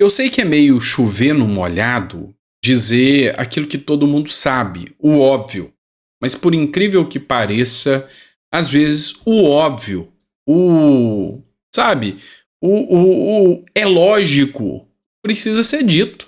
Eu sei que é meio chover no molhado dizer aquilo que todo mundo sabe, o óbvio. Mas por incrível que pareça, às vezes o óbvio, o, sabe, é lógico, precisa ser dito.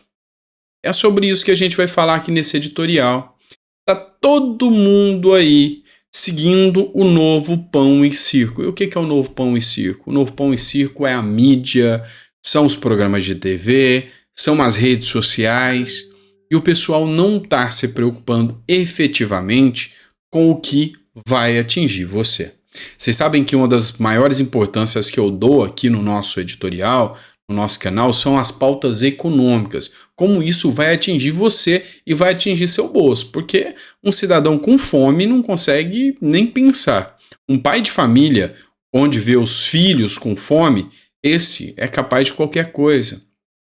É sobre isso que a gente vai falar aqui nesse editorial. Tá todo mundo aí seguindo o novo pão e circo. E o que é o novo pão e circo? O novo pão e circo é a mídia, são os programas de TV, são as redes sociais, e o pessoal não está se preocupando efetivamente com o que vai atingir você. Vocês sabem que uma das maiores importâncias que eu dou aqui no nosso editorial, no nosso canal, são as pautas econômicas. Como isso vai atingir você e vai atingir seu bolso. Porque um cidadão com fome não consegue nem pensar. Um pai de família, onde vê os filhos com fome, esse é capaz de qualquer coisa.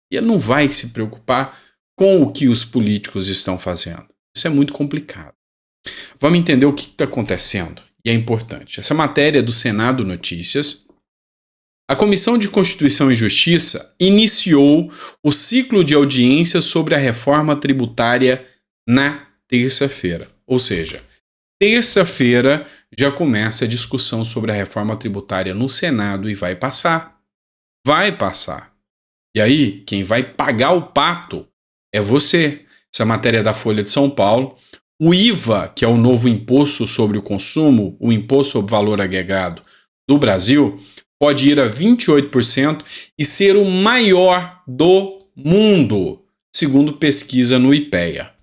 E ele não vai se preocupar com o que os políticos estão fazendo. Isso é muito complicado. Vamos entender o que está acontecendo. E é importante. Essa matéria é do Senado Notícias. A Comissão de Constituição e Justiça iniciou o ciclo de audiências sobre a reforma tributária na terça-feira. Ou seja, terça-feira já começa a discussão sobre a reforma tributária no Senado e vai passar. Vai passar. E aí, quem vai pagar o pato é você. Essa matéria é da Folha de São Paulo. O IVA, que é o novo imposto sobre o consumo, o imposto sobre valor agregado do Brasil, pode ir a 28% e ser o maior do mundo, segundo pesquisa no IPEA.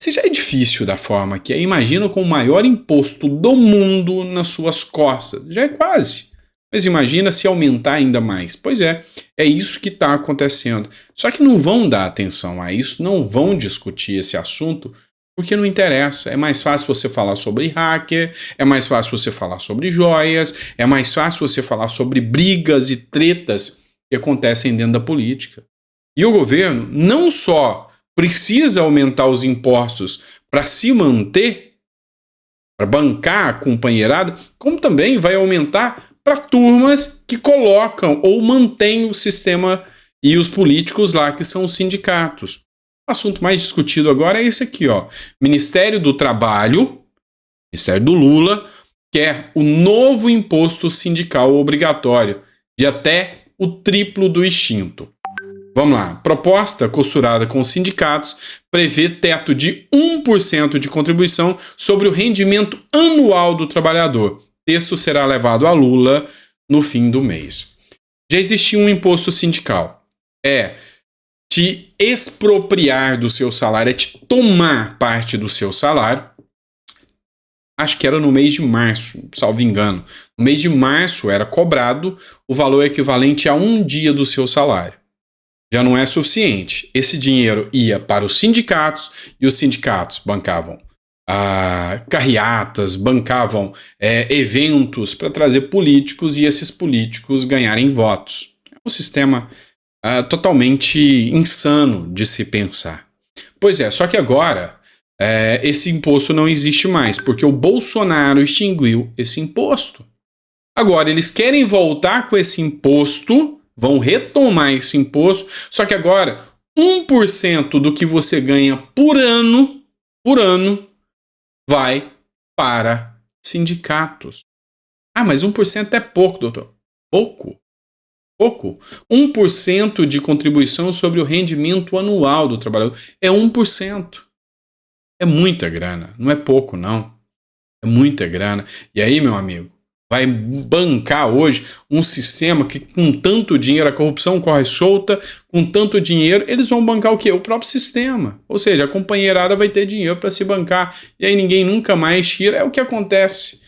Se já é difícil da forma que é, imagina com o maior imposto do mundo nas suas costas. Já é quase. Mas imagina se aumentar ainda mais. Pois é isso que está acontecendo. Só que não vão dar atenção a isso, não vão discutir esse assunto, porque não interessa. É mais fácil você falar sobre hacker, é mais fácil você falar sobre joias, é mais fácil você falar sobre brigas e tretas que acontecem dentro da política. E o governo não só precisa aumentar os impostos para se manter, para bancar a companheirada, como também vai aumentar para turmas que colocam ou mantêm o sistema e os políticos lá, que são os sindicatos. O assunto mais discutido agora é esse aqui, ó. Ministério do Trabalho, Ministério do Lula, quer o novo imposto sindical obrigatório de até o triplo do extinto. Vamos lá. Proposta costurada com os sindicatos prevê teto de 1% de contribuição sobre o rendimento anual do trabalhador. O texto será levado a Lula no fim do mês. Já existia um imposto sindical. É te expropriar do seu salário, é te tomar parte do seu salário. Acho que era no mês de março, salvo engano. No mês de março era cobrado o valor equivalente a um dia do seu salário. Já não é suficiente. Esse dinheiro ia para os sindicatos e os sindicatos bancavam carreatas, bancavam eventos para trazer políticos e esses políticos ganharem votos. É um sistema totalmente insano de se pensar. Pois é, só que agora esse imposto não existe mais, porque o Bolsonaro extinguiu esse imposto. Agora eles querem voltar com esse imposto, vão retomar esse imposto, só que agora 1% do que você ganha por ano, vai para sindicatos. Ah, mas 1% é pouco, doutor. Pouco. 1% de contribuição sobre o rendimento anual do trabalhador. É 1%. É muita grana. Não é pouco, não. É muita grana. E aí, meu amigo, vai bancar hoje um sistema que com tanto dinheiro, a corrupção corre solta, com tanto dinheiro, eles vão bancar o quê? O próprio sistema. Ou seja, a companheirada vai ter dinheiro para se bancar. E aí ninguém nunca mais tira. É o que acontece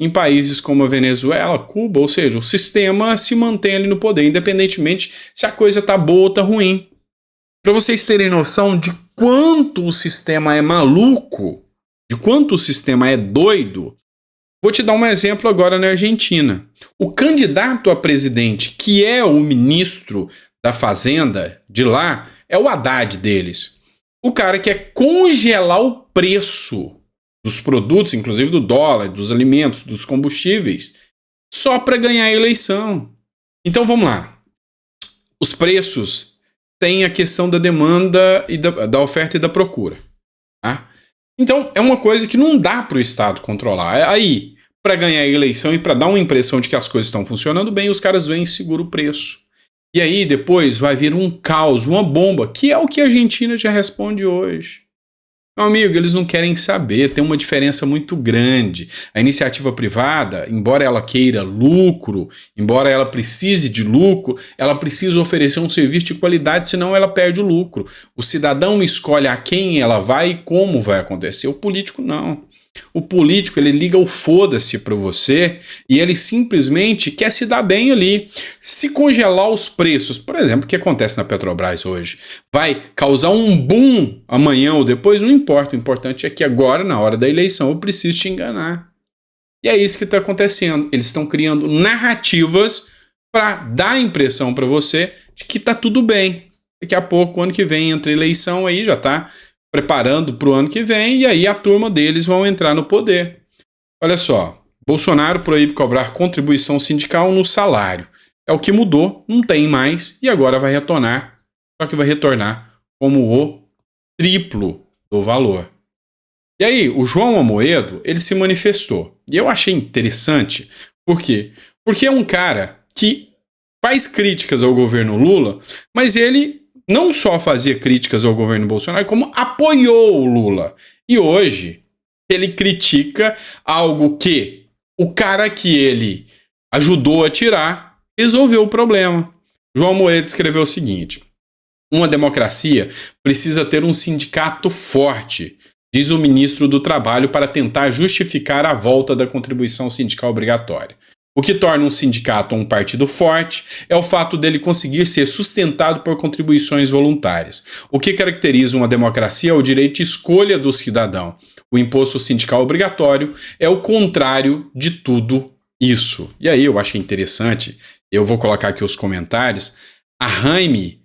em países como a Venezuela, Cuba, ou seja, o sistema se mantém ali no poder, independentemente se a coisa tá boa ou tá ruim. Para vocês terem noção de quanto o sistema é maluco, de quanto o sistema é doido, vou te dar um exemplo agora na Argentina. O candidato a presidente, que é o ministro da Fazenda de lá, é o Haddad deles. O cara quer congelar o preço dos produtos, inclusive do dólar, dos alimentos, dos combustíveis, só para ganhar a eleição. Então vamos lá. Os preços tem a questão da demanda e da oferta e da procura. Tá? Então, é uma coisa que não dá para o Estado controlar. Aí, para ganhar a eleição e para dar uma impressão de que as coisas estão funcionando bem, os caras vêm e seguram o preço. E aí, depois, vai vir um caos, uma bomba, que é o que a Argentina já responde hoje. Meu amigo, eles não querem saber, tem uma diferença muito grande. A iniciativa privada, embora ela queira lucro, embora ela precise de lucro, ela precisa oferecer um serviço de qualidade, senão ela perde o lucro. O cidadão escolhe a quem ela vai e como vai acontecer. O político não. O político, ele liga o foda-se para você e ele simplesmente quer se dar bem ali. Se congelar os preços, por exemplo, o que acontece na Petrobras hoje, vai causar um boom amanhã ou depois, não importa. O importante é que agora, na hora da eleição, eu preciso te enganar. E é isso que está acontecendo. Eles estão criando narrativas para dar a impressão para você de que está tudo bem. Daqui a pouco, ano que vem, entra a eleição, aí já está preparando para o ano que vem, e aí a turma deles vão entrar no poder. Olha só, Bolsonaro proíbe cobrar contribuição sindical no salário. É o que mudou, não tem mais, e agora vai retornar, só que vai retornar como o triplo do valor. E aí, o João Amoedo, ele se manifestou, e eu achei interessante, por quê? Porque é um cara que faz críticas ao governo Lula, mas ele não só fazia críticas ao governo Bolsonaro, como apoiou o Lula. E hoje, ele critica algo que o cara que ele ajudou a tirar resolveu o problema. João Moedo escreveu o seguinte: uma democracia precisa ter um sindicato forte, diz o ministro do Trabalho, para tentar justificar a volta da contribuição sindical obrigatória. O que torna um sindicato um partido forte é o fato dele conseguir ser sustentado por contribuições voluntárias. O que caracteriza uma democracia é o direito de escolha do cidadão. O imposto sindical obrigatório é o contrário de tudo isso. E aí eu achei interessante, eu vou colocar aqui os comentários, a Jaime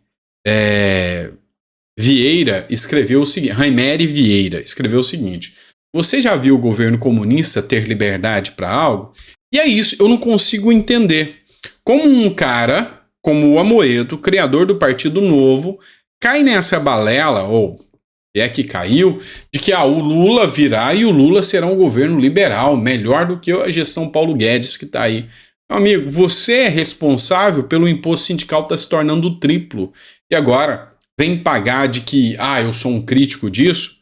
Vieira escreveu o seguinte, Jaimere Vieira escreveu o seguinte: você já viu o governo comunista ter liberdade para algo? E é isso, eu não consigo entender como um cara como o Amoedo, criador do Partido Novo, cai nessa balela, ou é que caiu, de que o Lula virá e o Lula será um governo liberal, melhor do que a gestão Paulo Guedes que está aí. Meu amigo, você é responsável pelo imposto sindical estar se tornando triplo. E agora, vem pagar de que, eu sou um crítico disso?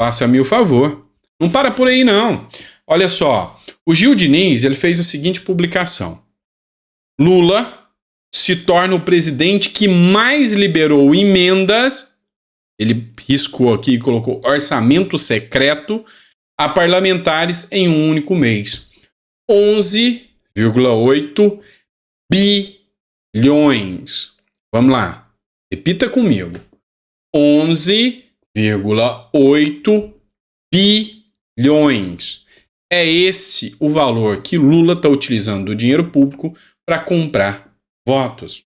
Faça-me o favor. Não para por aí, não. Olha só, o Gil Diniz, ele fez a seguinte publicação: Lula se torna o presidente que mais liberou emendas, ele riscou aqui e colocou orçamento secreto, a parlamentares em um único mês. 11,8 bilhões. Vamos lá, repita comigo. 11,8 bilhões. É esse o valor que Lula está utilizando do dinheiro público para comprar votos.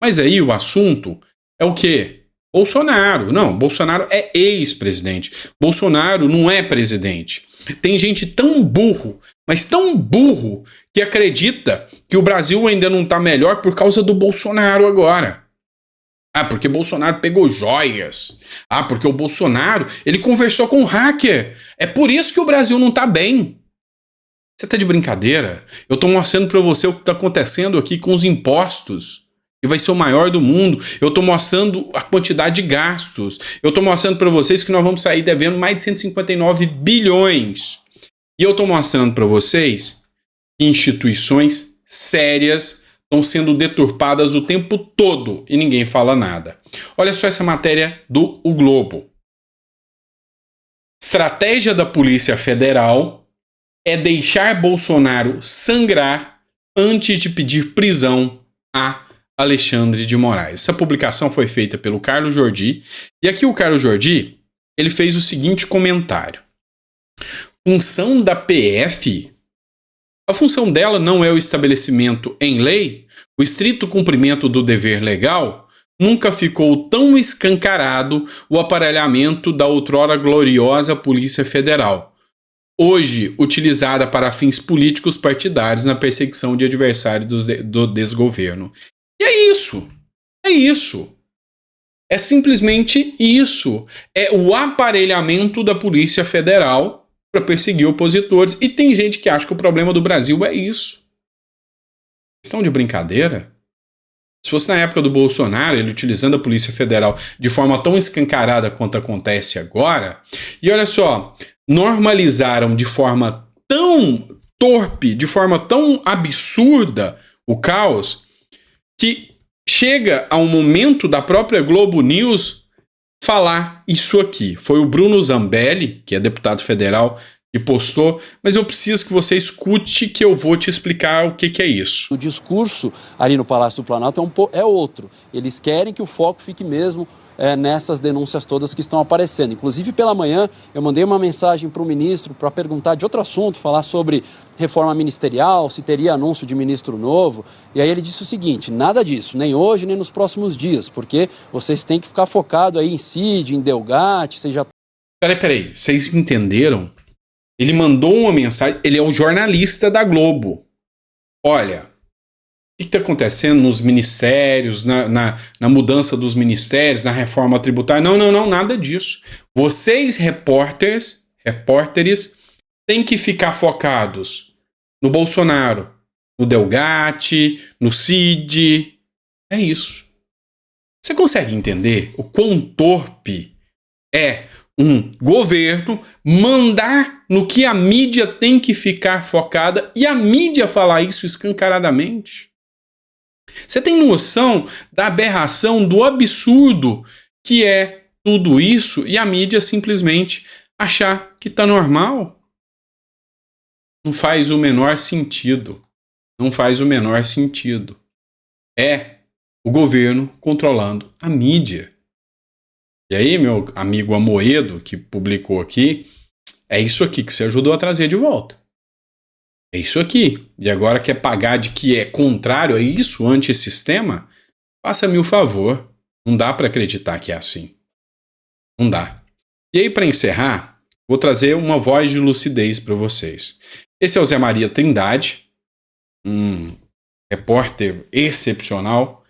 Mas aí o assunto é o quê? Bolsonaro. Não, Bolsonaro é ex-presidente. Bolsonaro não é presidente. Tem gente tão burro, mas tão burro, que acredita que o Brasil ainda não está melhor por causa do Bolsonaro agora. Porque Bolsonaro pegou joias. Porque o Bolsonaro, ele conversou com um hacker. É por isso que o Brasil não tá bem. Você tá de brincadeira? Eu tô mostrando pra você o que tá acontecendo aqui com os impostos, que vai ser o maior do mundo. Eu tô mostrando a quantidade de gastos. Eu tô mostrando pra vocês que nós vamos sair devendo mais de 159 bilhões. E eu tô mostrando pra vocês que instituições sérias estão sendo deturpadas o tempo todo e ninguém fala nada. Olha só essa matéria do O Globo. Estratégia da Polícia Federal é deixar Bolsonaro sangrar antes de pedir prisão a Alexandre de Moraes. Essa publicação foi feita pelo Carlos Jordi, e aqui o Carlos Jordi, ele fez o seguinte comentário: função da PF, a função dela não é o estabelecimento em lei, o estrito cumprimento do dever legal. Nunca ficou tão escancarado o aparelhamento da outrora gloriosa Polícia Federal, hoje utilizada para fins políticos partidários na perseguição de adversários do desgoverno. E é isso. É isso. É simplesmente isso. É o aparelhamento da Polícia Federal para perseguir opositores. E tem gente que acha que o problema do Brasil é isso. Questão de brincadeira? Se fosse na época do Bolsonaro, ele utilizando a Polícia Federal de forma tão escancarada quanto acontece agora, e olha só, normalizaram de forma tão torpe, de forma tão absurda o caos, que chega a um momento da própria Globo News falar isso aqui. Foi o Bruno Zambelli, que é deputado federal, que postou, mas eu preciso que você escute que eu vou te explicar o que é isso. O discurso ali no Palácio do Planalto é outro. Eles querem que o foco fique mesmo nessas denúncias todas que estão aparecendo. Inclusive, pela manhã, eu mandei uma mensagem para o ministro para perguntar de outro assunto, falar sobre reforma ministerial, se teria anúncio de ministro novo. E aí ele disse o seguinte: nada disso, nem hoje, nem nos próximos dias, porque vocês têm que ficar focados aí em Cid, em Delgatti, vocês já... Peraí, vocês entenderam? Ele mandou uma mensagem, ele é um jornalista da Globo. Olha, o que está acontecendo nos ministérios, na mudança dos ministérios, na reforma tributária? Não, nada disso. Vocês, repórteres, têm que ficar focados no Bolsonaro, no Delgatti, no Cid. É isso. Você consegue entender o quão torpe é um governo mandar no que a mídia tem que ficar focada e a mídia falar isso escancaradamente? Você tem noção da aberração, do absurdo que é tudo isso e a mídia simplesmente achar que tá normal? Não faz o menor sentido. Não faz o menor sentido. É o governo controlando a mídia. E aí, meu amigo Amoedo, que publicou aqui, é isso aqui que você ajudou a trazer de volta. É isso aqui. E agora quer pagar de que é contrário a isso, antissistema? Faça-me o favor. Não dá para acreditar que é assim. Não dá. E aí, para encerrar, vou trazer uma voz de lucidez para vocês. Esse é o Zé Maria Trindade, um repórter excepcional.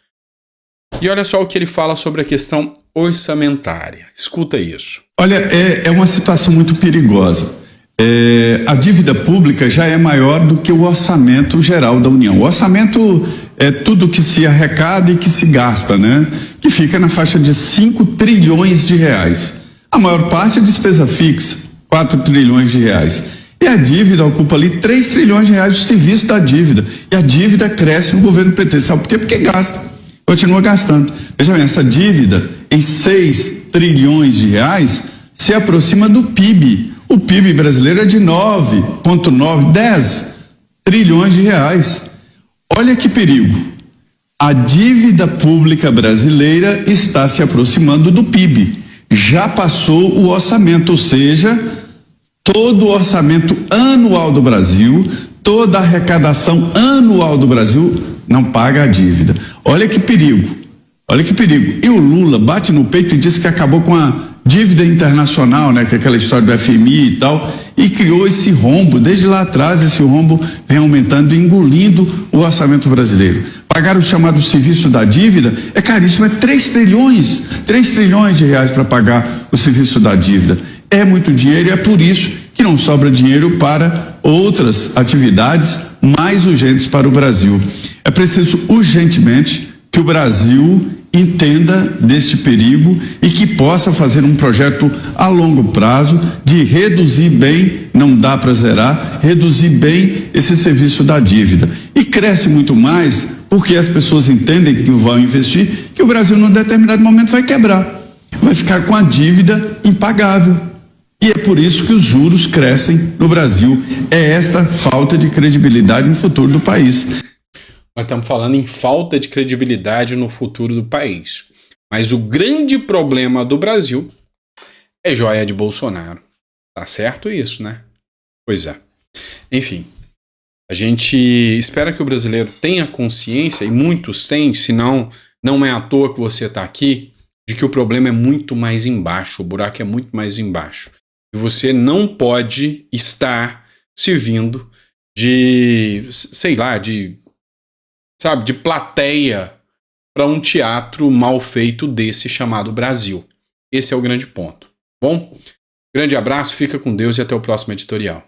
E olha só o que ele fala sobre a questão orçamentária. Escuta isso. Olha, é uma situação muito perigosa. A dívida pública já é maior do que o orçamento geral da União. O orçamento é tudo que se arrecada e que se gasta, né? Que fica na faixa de 5 trilhões de reais. A maior parte é despesa fixa, 4 trilhões de reais. E a dívida ocupa ali 3 trilhões de reais, o serviço da dívida. E a dívida cresce no governo PT. Sabe por quê? Porque gasta. Continua gastando. Veja bem, essa dívida em 6 trilhões de reais se aproxima do PIB. O PIB brasileiro é de 9,9, 10 trilhões de reais. Olha que perigo. A dívida pública brasileira está se aproximando do PIB. Já passou o orçamento, ou seja, todo o orçamento anual do Brasil, toda a arrecadação anual do Brasil não paga a dívida. Olha que perigo. Olha que perigo. E o Lula bate no peito e diz que acabou com a dívida internacional, né, que é aquela história do FMI e tal, e criou esse rombo. Desde lá atrás, esse rombo vem aumentando e engolindo o orçamento brasileiro. Pagar o chamado serviço da dívida é caríssimo, é 3 trilhões de reais para pagar o serviço da dívida. É muito dinheiro e é por isso que não sobra dinheiro para outras atividades mais urgentes para o Brasil. É preciso urgentemente que o Brasil entenda deste perigo e que possa fazer um projeto a longo prazo de reduzir bem, não dá para zerar, reduzir bem esse serviço da dívida. E cresce muito mais porque as pessoas entendem que vão investir, que o Brasil num determinado momento vai quebrar, vai ficar com a dívida impagável. E é por isso que os juros crescem no Brasil. É esta falta de credibilidade no futuro do país. Nós estamos falando em falta de credibilidade no futuro do país. Mas o grande problema do Brasil é joia de Bolsonaro. Tá certo isso, né? Pois é. Enfim, a gente espera que o brasileiro tenha consciência, e muitos têm, senão não é à toa que você está aqui, de que o problema é muito mais embaixo, o buraco é muito mais embaixo. E você não pode estar servindo de, sei lá, de plateia para um teatro mal feito desse chamado Brasil. Esse é o grande ponto. Bom, grande abraço, fica com Deus e até o próximo editorial.